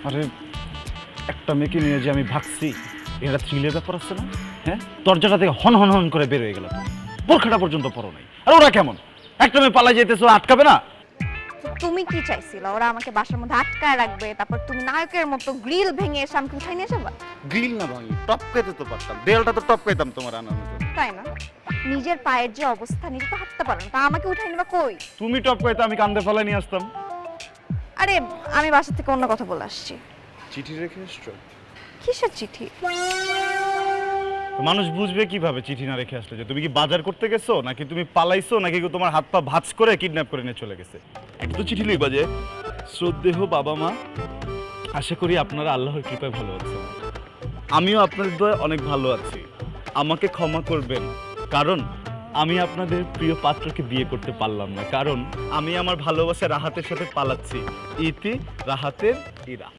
আরে একটা মেয়েকে নিয়ে যে আমি ভাগছি, এটা থ্রিলের ব্যাপার আছে না? হ্যাঁ, দরজাটা থেকে হন হন হন করে বের হয়ে গেল, বোরখাটা পর্যন্ত পরো নাই। আর ওরা কেমন, একটা মেয়ে পালাই যেতেছো, আটকাবে না? তো তুমি কি চাইছিলে ওরা আমাকে বাসার মধ্যে আটকায় রাখবে, তারপর তুমি নায়কের মতো গ্রিল ভেঙে এসে আমাকে উঠাই নিয়ে যাবা? গ্রিল না ভাঙি, টপকাইতে তো পারতাম, দেয়ালটা তো টপকাইতাম তোমার আনার মতো। তাই না? নিজের পায়ের যে অবস্থা, নিজে তো হাঁটতে পারো না, তা আমাকে উঠাই নেবা কই? তুমি টপকাইতে আমি কান্দে ফেলাই নিয়ে আসতাম। আরে আমি বাসা থেকে অন্য কথা বলে আসছি। চিঠি রেখে এসছো? কিসের চিঠি? মানুষ বুঝবে কিভাবে চিঠি না রেখে আসলে? যে তুমি কি বাজার করতে গেছো, নাকি তুমি পালাইছো, নাকি কেউ তোমার হাত পা ভাঁজ করে কিডন্যাপ করে নিয়ে চলে গেছে? একটা তো চিঠি লিখবা যে, শ্রদ্ধেয় বাবা মা, আশা করি আপনারা আল্লাহর কৃপায় ভালো আছেন। আমিও আপনাদের দয়ায় অনেক ভালো আছি। আমাকে ক্ষমা করবেন, কারণ আমি আপনাদের প্রিয় পাত্রকে বিয়ে করতে পারলাম না, কারণ আমি আমার ভালোবাসা রাহাতের সাথে পালাচ্ছি। ইতি রাহাতের ইরা।